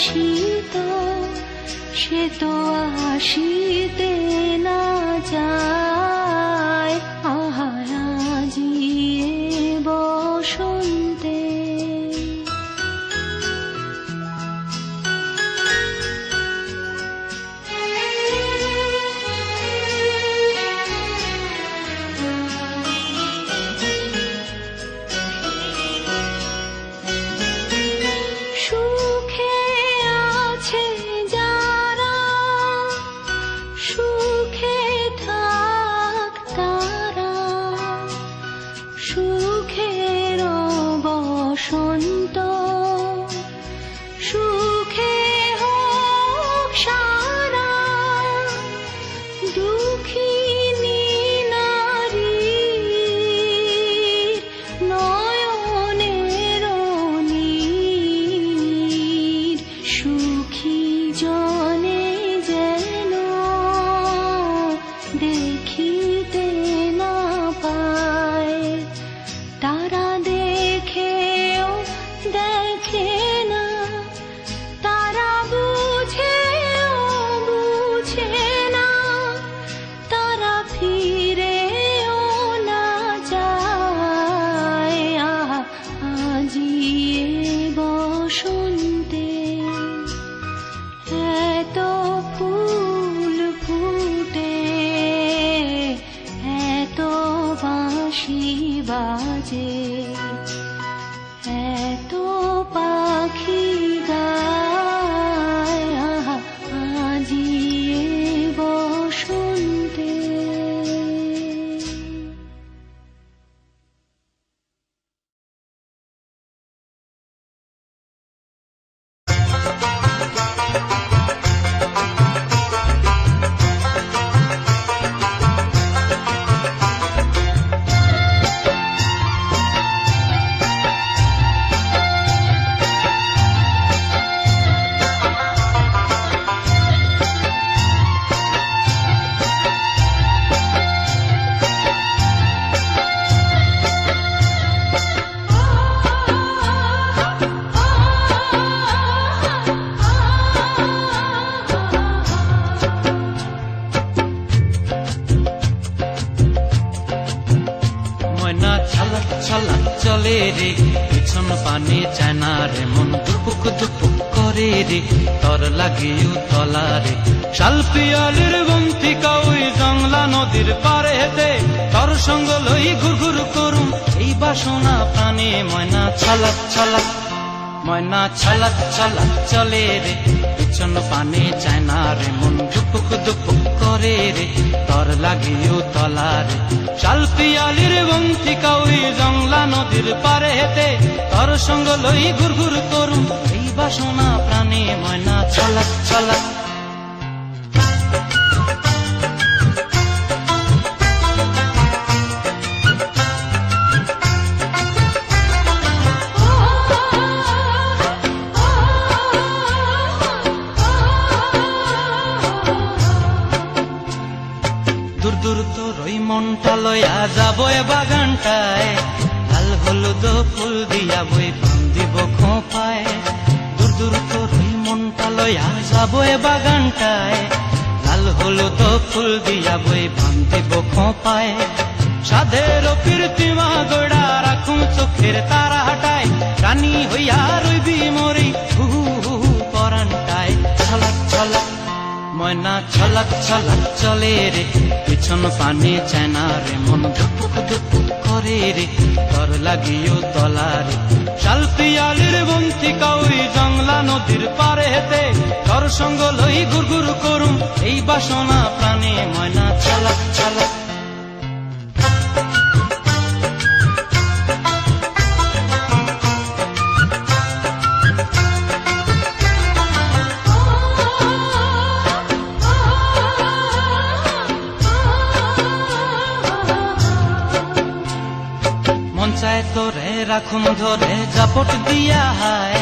আসিত সে তো আসিতে না যায়। আহা আজি এ বসন্তে বসন্ত সুখে হোক সারা দুঃখিনী নারীর নয়নের নীর সুখী জনে যেন দেখিতে না পায়। তারা দেখে না, তারা বুঝেও বুঝে না, তারা ফিরেও না যায়। আজি এ বসন্তে এত ফুল ফুটে, এত বাঁশি বাজে, এত পাখি গায়। আজি এ বসন্তে চলে রে পিছন পানে চায় না রে, মন দুপুক দুপুক করে রে তর লাগিও তলা রে। শাল পিয়ালির বন্তিকা ওই জংলা নদীর পারে হেতে তর সঙ্গ লই ঘুর ঘুর করুম এই বাসনা প্রাণে। ময়না ছলাক ছলাক, ময়না ছলাক ছলাক চলে রে পিছন পানে চায় না রে, মন দুপুক দুপুক করে রে তর লাগিও তলা রে। শাল পিয়ালির বন্তিকা ওই জংলা নদীর পারে হেতে তর সঙ্গ লই ঘুর ঘুর করুম এই বাসনা প্রাণে। ময়না ছলাক ছলাক দূর দূর তোর ওই মনটা লয়া যাবো এ বাগানটায়, লাল হলুদ ফুল দিয়া বই পান দিব খোঁপায়। দূর দূর তোর ওই মনটা লয়া যাবো এ বাগানটায়, লাল হলুদ ফুল দিয়া বই পান দিব খোঁপায়। সাধের কীর্তিমা গোড়া রাখুম চোখের তারা হাটায়, রানী হইয়া রইবি মরি হু হু পরানটায়। ছলাক ছলাক ময়না ছলাক ছলাক চলে রে পিছন পানে চায় না রে, মন দুপুক দুপুক করে রে তর লাগিও তলা রে। শাল পিয়ালির বন্তিকা ওই জংলা নদীর পারে হেতে তর সঙ্গ লই ঘুর ঘুর করুম এই বাসনা প্রাণে। ময়না ছলাক ছলাক মন চায় তোরে রাখুন ধরে জাপট দিয়া হায়।